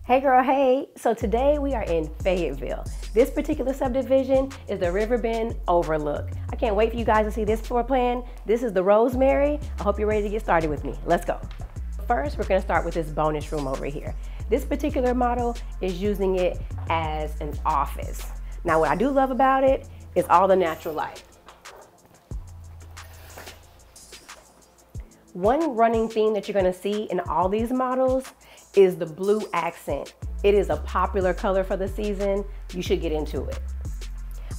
Hey girl, hey. So today we are in Fayetteville. This particular subdivision is the Riverbend Overlook. I can't wait for you guys to see this floor plan. This is the Rosemary. I hope you're ready to get started with me. Let's go. First, we're gonna start with this bonus room over here. This particular model is using it as an office. Now what I do love about it is all the natural light. One running theme that you're gonna see in all these models is the blue accent. It is a popular color for the season. You should get into it.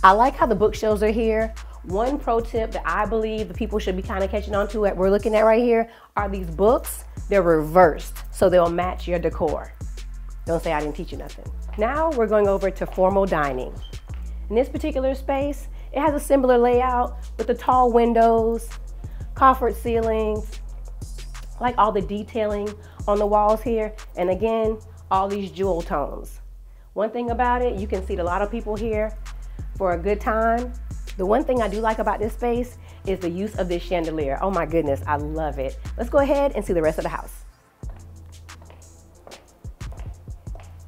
I like how the bookshelves are here. One pro tip that I believe the people should be kind of catching on to that we're looking at right here are these books. They're reversed, so they'll match your decor. Don't say I didn't teach you nothing. Now we're going over to formal dining. In this particular space, it has a similar layout with the tall windows, coffered ceilings, like all the detailing on the walls here, and again, all these jewel tones. One thing about it, you can seat a lot of people here for a good time. The one thing I do like about this space is the use of this chandelier. Oh my goodness, I love it. Let's go ahead and see the rest of the house.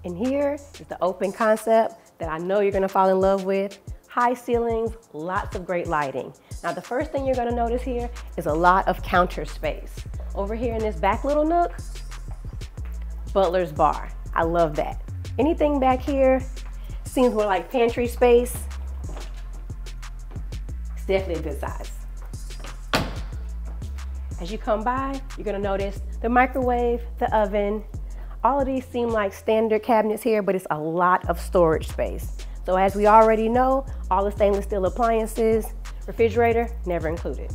And here is the open concept that I know you're gonna fall in love with. High ceilings, lots of great lighting. Now the first thing you're gonna notice here is a lot of counter space. Over here in this back little nook, butler's bar. I love that. Anything back here seems more like pantry space. It's definitely a good size. As you come by, you're gonna notice the microwave, the oven. All of these seem like standard cabinets here, but it's a lot of storage space. So as we already know, all the stainless steel appliances, refrigerator, never included.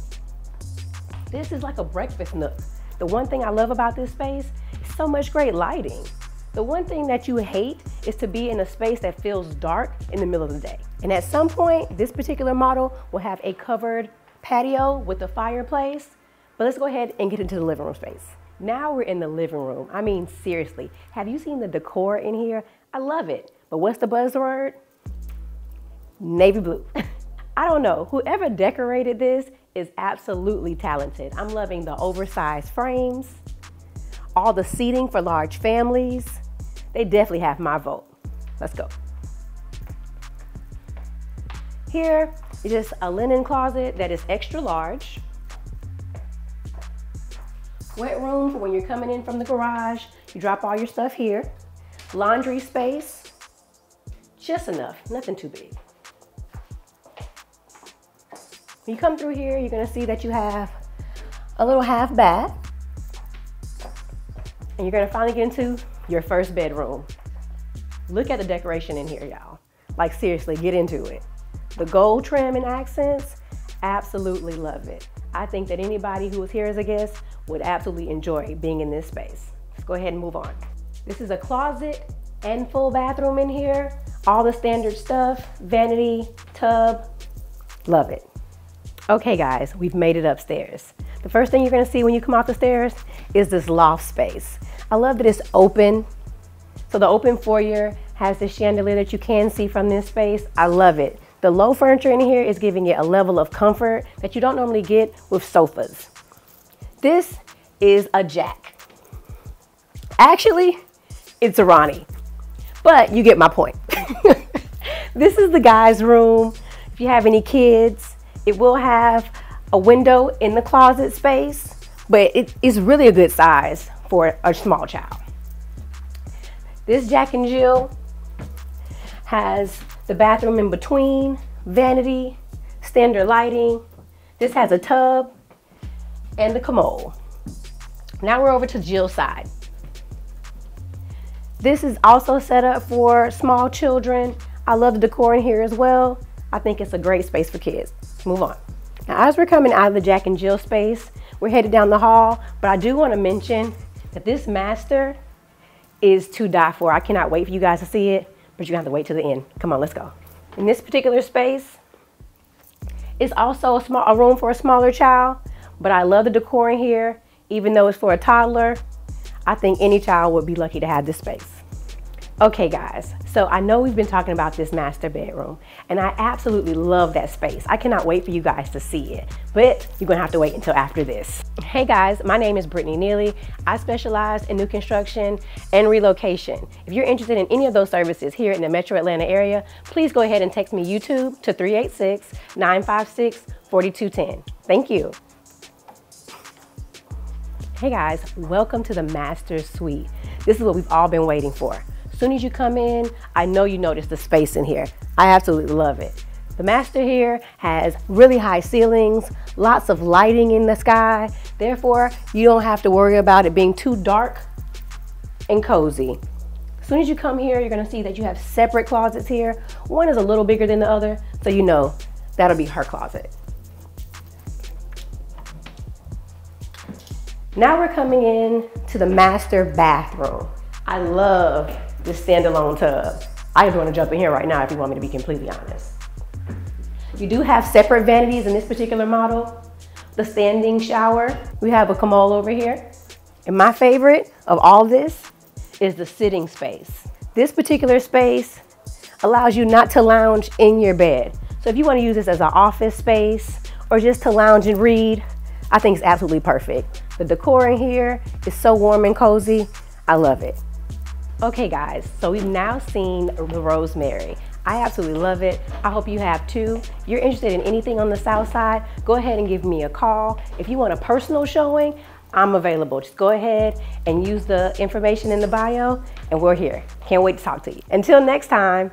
This is like a breakfast nook. The one thing I love about this space is so much great lighting. The one thing that you hate is to be in a space that feels dark in the middle of the day. And at some point, this particular model will have a covered patio with a fireplace. But let's go ahead and get into the living room space. Now we're in the living room. I mean, seriously, have you seen the decor in here? I love it. But what's the buzzword? Navy blue. I don't know, whoever decorated this is absolutely talented. I'm loving the oversized frames, all the seating for large families. They definitely have my vote. Let's go. Here is just a linen closet that is extra large. Wet room for when you're coming in from the garage. You drop all your stuff here. Laundry space, just enough, nothing too big. When you come through here, you're gonna see that you have a little half bath. And you're gonna finally get into your first bedroom. Look at the decoration in here, y'all. Like seriously, get into it. The gold trim and accents, absolutely love it. I think that anybody who is here as a guest would absolutely enjoy being in this space. Let's go ahead and move on. This is a closet and full bathroom in here. All the standard stuff, vanity, tub, love it. Okay guys, we've made it upstairs. The first thing you're gonna see when you come off the stairs is this loft space. I love that it's open. So the open foyer has this chandelier that you can see from this space. I love it. The low furniture in here is giving it a level of comfort that you don't normally get with sofas. This is a jack. Actually, it's a Ronnie, but you get my point. This is the guy's room. If you have any kids, it will have a window in the closet space, but it is really a good size for a small child. This Jack and Jill has the bathroom in between, vanity, standard lighting. This has a tub and the commode. Now we're over to Jill's side. This is also set up for small children. I love the decor in here as well. I think it's a great space for kids. Let's move on. Now, as we're coming out of the Jack and Jill space, we're headed down the hall, but I do want to mention that this master is to die for. I cannot wait for you guys to see it, but you have to wait till the end. Come on, let's go. In this particular space, it's also a room for a smaller child, but I love the decor in here. Even though it's for a toddler, I think any child would be lucky to have this space. Okay guys, so I know we've been talking about this master bedroom and I absolutely love that space. I cannot wait for you guys to see it, but you're gonna have to wait until after this. Hey guys, my name is Brittany Neely. I specialize in new construction and relocation. If you're interested in any of those services here in the Metro Atlanta area, please go ahead and text me YouTube to 386-956-4210. Thank you. Hey guys, welcome to the master suite. This is what we've all been waiting for. As soon as you come in, I know you notice the space in here. I absolutely love it. The master here has really high ceilings, lots of lighting in the sky. Therefore, you don't have to worry about it being too dark and cozy. As soon as you come here, you're gonna see that you have separate closets here. One is a little bigger than the other, so you know that'll be her closet. Now we're coming in to the master bathroom. I love this standalone tub. I just want to jump in here right now if you want me to be completely honest. You do have separate vanities in this particular model. The standing shower, we have a commode over here. And my favorite of all this is the sitting space. This particular space allows you not to lounge in your bed. So if you want to use this as an office space or just to lounge and read, I think it's absolutely perfect. The decor in here is so warm and cozy. I love it. Okay guys, so we've now seen the rosemary. I absolutely love it. I hope you have too. If you're interested in anything on the south side, go ahead and give me a call. If you want a personal showing, I'm available. Just go ahead and use the information in the bio and we're here. Can't wait to talk to you. Until next time.